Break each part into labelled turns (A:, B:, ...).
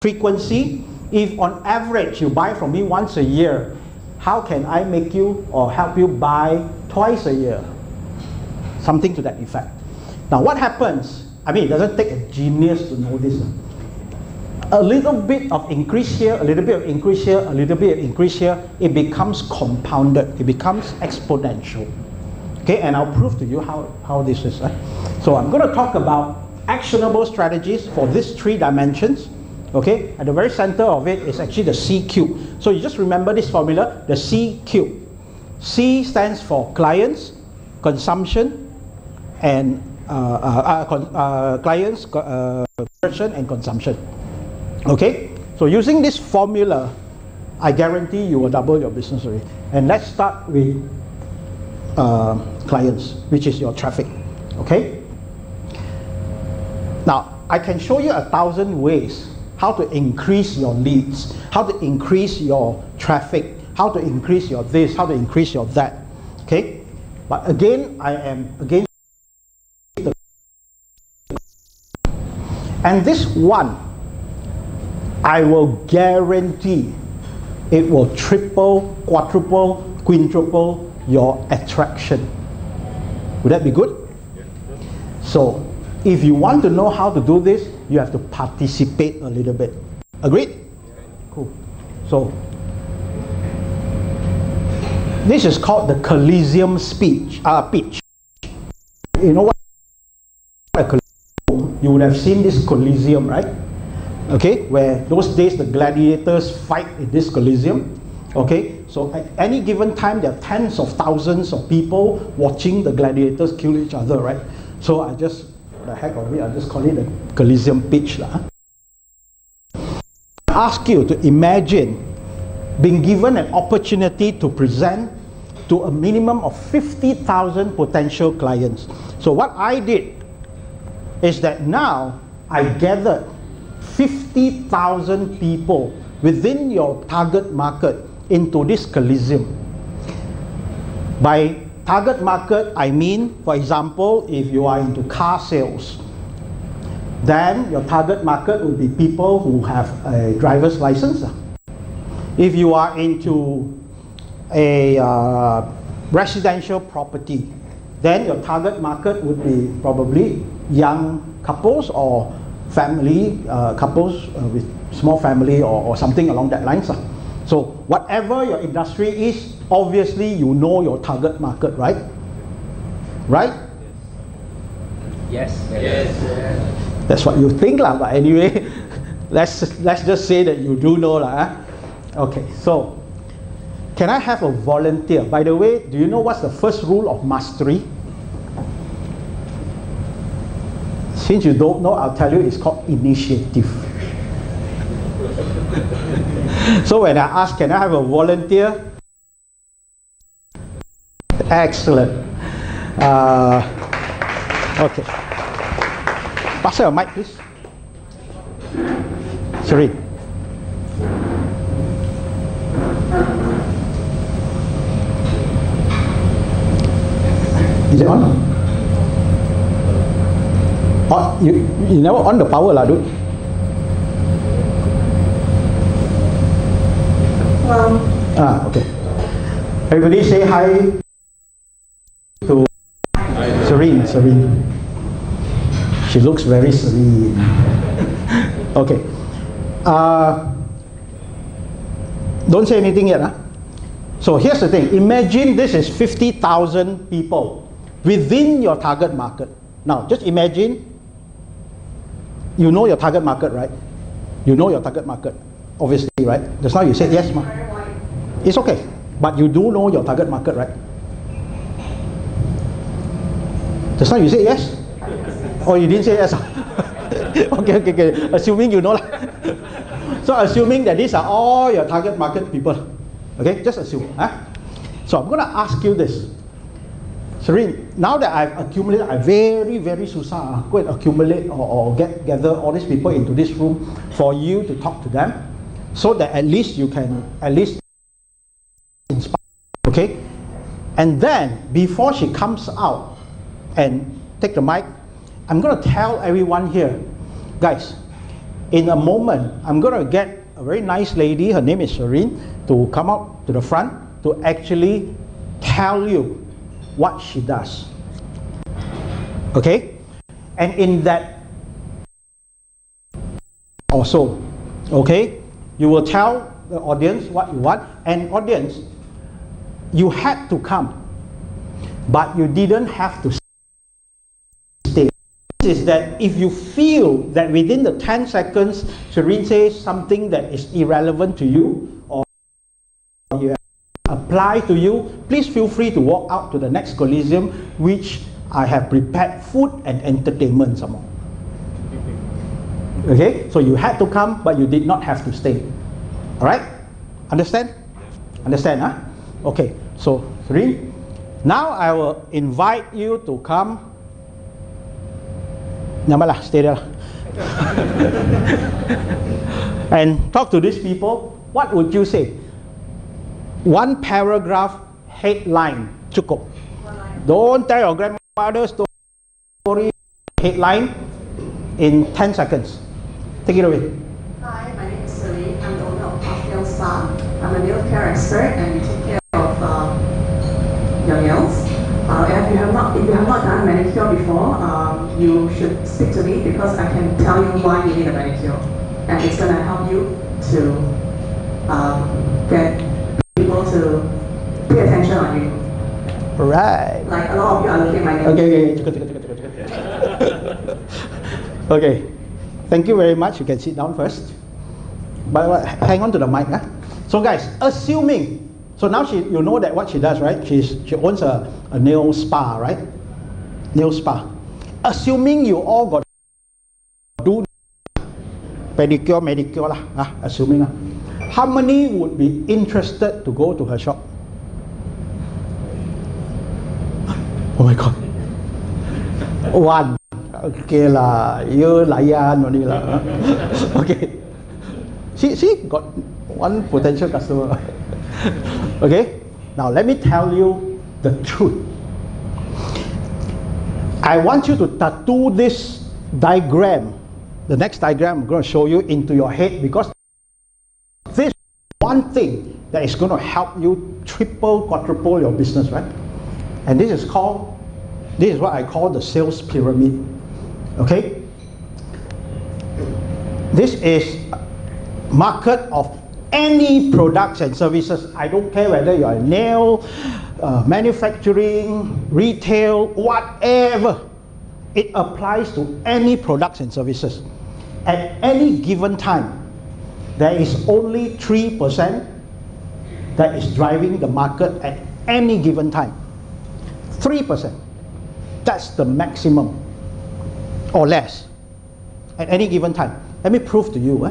A: frequency. If on average you buy from me once a year, how can I make you or help you buy twice a year? Something to that effect. Now what happens, I mean, it doesn't take a genius to know this. A little bit of increase here, a little bit of increase here, a little bit of increase here, it becomes compounded, it becomes exponential. Okay, and I'll prove to you how this is. So I'm going to talk about actionable strategies for these 3 dimensions. Okay, at the very center of it is actually the C cube. So you just remember this formula, the C cube. C stands for clients, consumption, and clients, conversion, and consumption. Okay, so using this formula, I guarantee you will double your business rate. And let's start with clients, which is your traffic. Okay. Now I can show you 1,000 ways how to increase your leads, how to increase your traffic, how to increase your this, how to increase your that. Okay, but again, I am against the, and this one, I will guarantee it will triple, quadruple, quintuple your attraction. Would that be good? So if you want to know how to do this, you have to participate a little bit. Agreed? Cool. So this is called the Coliseum pitch. You know what a Coliseum? You would have seen this Coliseum, right? Okay, where those days the gladiators fight in this Coliseum. Okay, so at any given time there are tens of thousands of people watching the gladiators kill each other, right? So I just, the heck of it, I just call it the Coliseum pitch. I ask you to imagine being given an opportunity to present to a minimum of 50,000 potential clients. So what I did is that now I gathered 50,000 people within your target market into this Coliseum. By target market, I mean, for example, if you are into car sales, then your target market will be people who have a driver's license. If you are into a residential property, then your target market would be probably young couples or family couples with small family or something along that lines. So whatever your industry is, obviously you know your target market, right? Right?
B: Yes. Yes.
A: That's what you think lah, but anyway, let's just say that you do know lah. Okay, so can I have a volunteer? By the way, do you know what's the first rule of mastery? Since you don't know, I'll tell you, it's called initiative. So when I ask, can I have a volunteer? Excellent. Okay. Pass your mic, please. Sorry. Is it on? Oh, you never on the power lah, dude. Okay. Everybody say hi to Serene. She looks very serene. Okay. Don't say anything yet. So here's the thing. Imagine this is 50,000 people within your target market. Now, just imagine, you know your target market, right? You know your target market, obviously, right? Just now you said yes, ma. It's okay, but you do know your target market, right? Just now you said yes? Or you didn't say yes? Okay. Assuming you know lah. So assuming that these are all your target market people. Okay, just assume. So I'm going to ask you this. Serene, now that I've accumulated, I very susah go and accumulate or gather all these people into this room for you to talk to them, so that at least you can inspire. Okay? And then before she comes out and take the mic, I'm going to tell everyone here, guys, in a moment, I'm going to get a very nice lady, her name is Shireen, to come out to the front to actually tell you what she does. Okay? And in that also, okay, you will tell the audience what you want, and audience, you had to come, but you didn't have to stay. Is that if you feel that within the 10 seconds Shireen says something that is irrelevant to you or you apply to you, please feel free to walk out to the next Coliseum, which I have prepared food and entertainment some more. Okay, so you had to come, but you did not have to stay. All right, understand? Understand, huh? Okay, so Shireen, now I will invite you to come. Namalah, stay there. And talk to these people. What would you say? One paragraph headline, cukup. Don't tell your grandmother's story. Headline in 10 seconds. Take it away.
C: Hi, my name is Celine. I'm the owner of Nail Spa. I'm a nail care expert and we take care of your nails. If you have not done a manicure before, you should speak to me because I can tell you why you need a manicure, and it's going to help you to get people to pay attention on you.
A: Right.
C: Like a lot of you are looking at my nails.
A: Okay. Okay. Thank you very much. You can sit down first. But hang on to the mic. Huh? So guys, assuming, so now you know that what she does, right? She owns a nail spa, right? Nail spa. Assuming you all got do pedicure, manicure lah, assuming lah. How many would be interested to go to her shop? Oh my God. One. Okay lah, you layan only lah. Okay. She got one potential customer. Okay. Now let me tell you the truth. I want you to tattoo this diagram. The next diagram I'm going to show you into your head, because this one thing that is going to help you triple, quadruple your business, right? And this is what I call the sales pyramid. Okay? This is market of any products and services. I don't care whether you are nail, manufacturing, retail, whatever. It applies to any products and services. At any given time, there is only 3% that is driving the market at any given time. 3%. That's the maximum, or less, at any given time. Let me prove to you.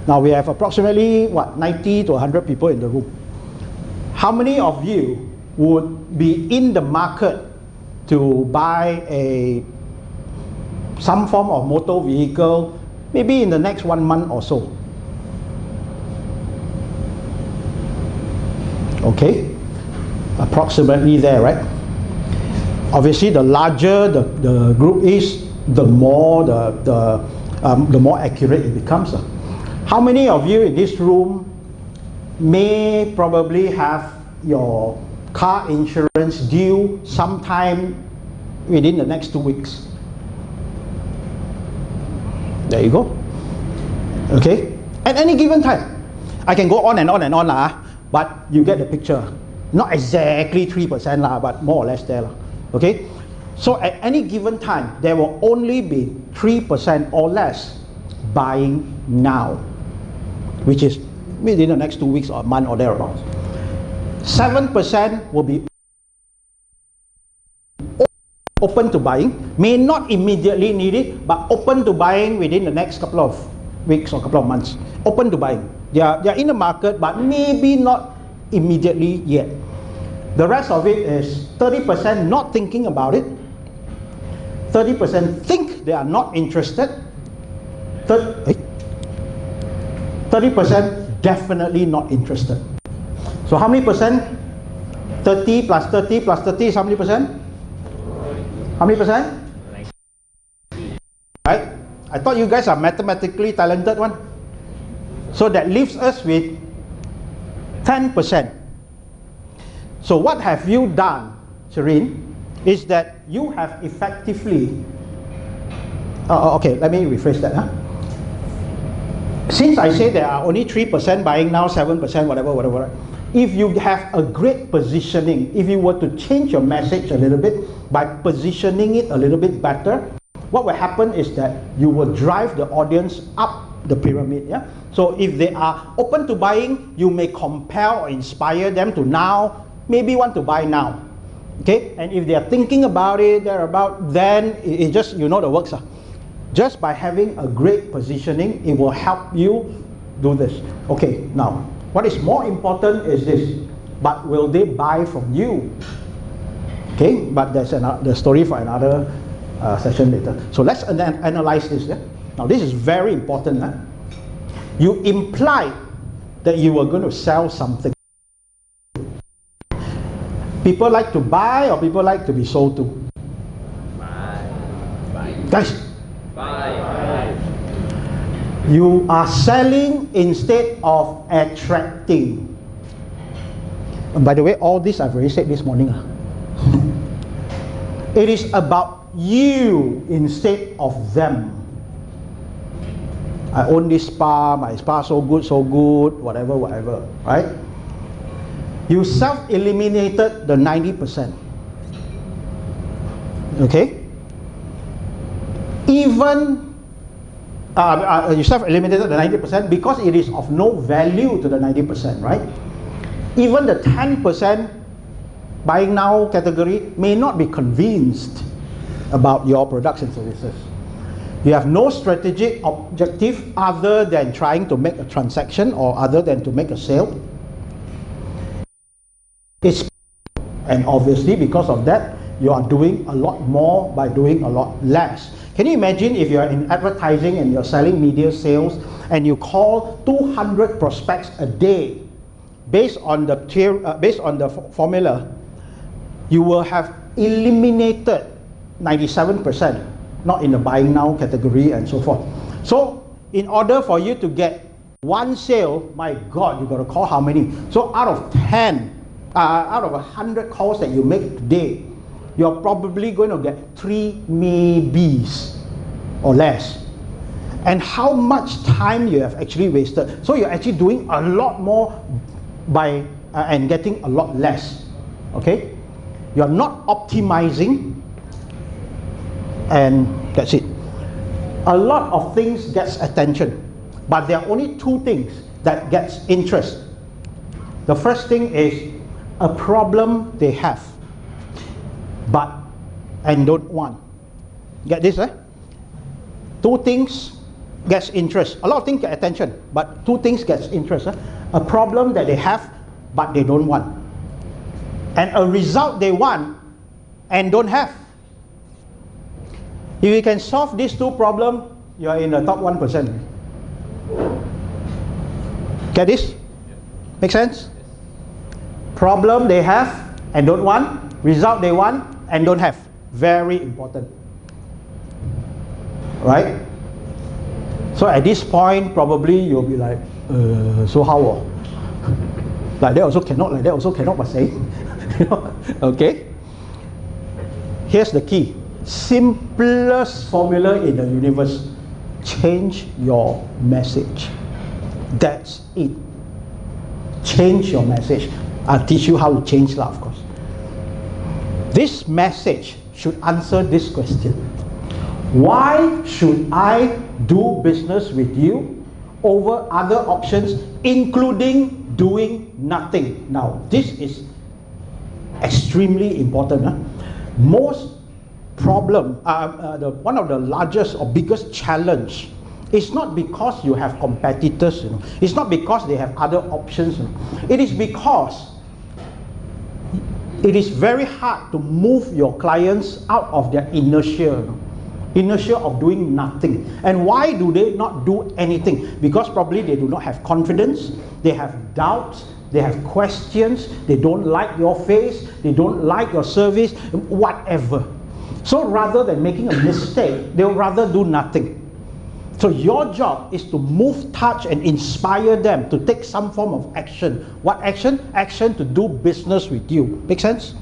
A: Now we have approximately 90 to 100 people in the room. How many of you would be in the market to buy some form of motor vehicle maybe in the next 1 month or so? Okay, approximately there, right? Obviously, the larger the group is, the more accurate it becomes. How many of you in this room may probably have your car insurance due sometime within the next 2 weeks? There you go. Okay, at any given time. I can go on and on and on lah, but you get the picture. Not exactly 3% lah, but more or less there lah. Okay, so at any given time there will only be 3% or less buying now, which is within the next 2 weeks or a month or thereabouts. 7% will be open to buying, may not immediately need it, but open to buying within the next couple of weeks or couple of months. Open to buying. They are in the market, but maybe not immediately yet. The rest of it is 30% not thinking about it, 30% think they are not interested, 30% definitely not interested. So how many percent? 30 plus 30 plus 30 is how many percent? How many percent? Right? I thought you guys are mathematically talented one. So that leaves us with 10%. So what have you done, Shireen, is that you have effectively, okay, let me rephrase that. Since I say there are only 3% buying now, 7%, whatever, if you have a great positioning, if you were to change your message a little bit by positioning it a little bit better, what will happen is that you will drive the audience up the pyramid. Yeah? So if they are open to buying, you may compel or inspire them to now maybe want to buy now. Okay, and if they are thinking about it, then it just, you know the works. Just by having a great positioning, it will help you do this. Okay, now, what is more important is this, but will they buy from you? Okay, but that's the story for another session later. So let's analyze this. Yeah? Now this is very important. You implied that you were going to sell something. People like to buy or people like to be sold to?
B: Buy.
A: Guys,
B: Buy.
A: you are selling instead of attracting. And by the way, all this I've already said this morning. It is about you instead of them. I own this spa, my spa so good, whatever, right? You self-eliminated the 90%. Okay? Even you self-eliminated the 90% because it is of no value to the 90%, right? Even the 10% buying now category may not be convinced about your products and services. You have no strategic objective other than trying to make a transaction or other than to make a sale. And obviously because of that, you are doing a lot more by doing a lot less. Can you imagine if you are in advertising and you're selling media sales and you call 200 prospects a day based on the formula, you will have eliminated 97%, not in the buying now category and so forth. So in order for you to get one sale, my God, you got to call how many? So out of 100 calls that you make today, you're probably going to get 3 maybes or less. And how much time you have actually wasted. So you're actually doing a lot more by and getting a lot less. Okay? You're not optimizing, and that's it. A lot of things gets attention, but there are only 2 things that gets interest. The first thing is a problem they have and don't want. Get this? 2 things gets interest. A lot of things get attention, but 2 things gets interest. A problem that they have but they don't want, and a result they want and don't have. If you can solve these 2 problems, you are in the top 1%. Get this? Make sense? Problem they have and don't want, result they want and don't have. Very important. Right? So at this point, probably you'll be like, so how? Like that also cannot, but say. Okay? Here's the key. Simplest formula in the universe. Change your message. That's it. Change your message. I'll teach you how to change that, of course. This message should answer this question. Why should I do business with you over other options, including doing nothing? Now, this is extremely important. Most problem, one of the largest or biggest challenge is not because you have competitors, it's not because they have other options, it is because it is very hard to move your clients out of their inertia of doing nothing. And why do they not do anything? Because probably they do not have confidence, they have doubts, they have questions, they don't like your face, they don't like your service, whatever. So rather than making a mistake, they'll rather do nothing. So your job is to move, touch, and inspire them to take some form of action. What action? Action to do business with you. Make sense?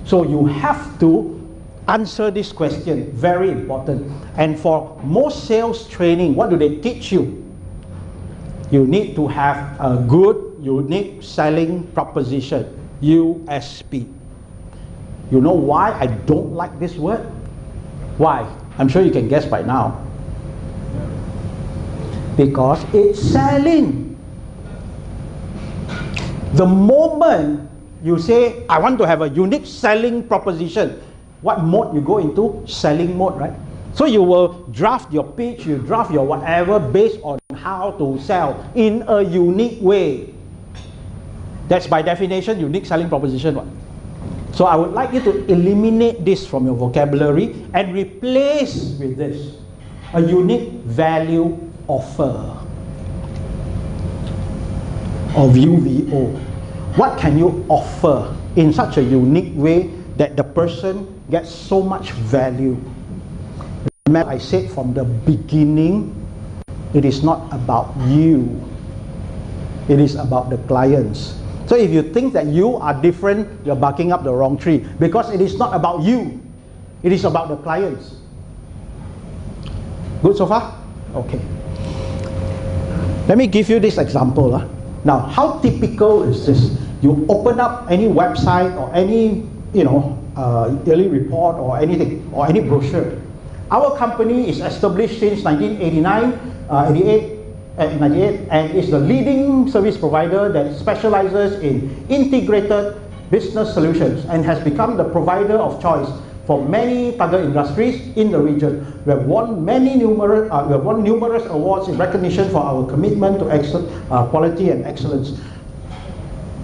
A: So you have to answer this question. Very important. And for most sales training, what do they teach you? You need to have a good, unique selling proposition. USP. You know why I don't like this word? Why? I'm sure you can guess by now. Because it's selling. The moment you say, I want to have a unique selling proposition, what mode you go into? Selling mode, right? So you will draft your pitch, you draft your whatever based on how to sell in a unique way. That's by definition unique selling proposition. What? So I would like you to eliminate this from your vocabulary and replace with this, a unique value offer, or UVO. What can you offer in such a unique way that the person gets so much value? Remember, I said from the beginning, it is not about you. It is about the clients. So if you think that you are different, you're barking up the wrong tree, because it is not about you. It is about the clients. Good so far? Okay. Let me give you this example. Now, how typical is this? You open up any website or any, yearly report or anything, or any brochure. Our company is established since 1998, and is the leading service provider that specializes in integrated business solutions and has become the provider of choice for many target industries in the region. We have won numerous awards in recognition for our commitment to quality and excellence.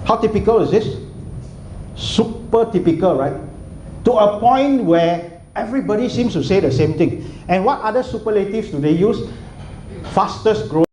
A: How typical is this? Super typical, right? To a point where everybody seems to say the same thing. And what other superlatives do they use? Fastest growing.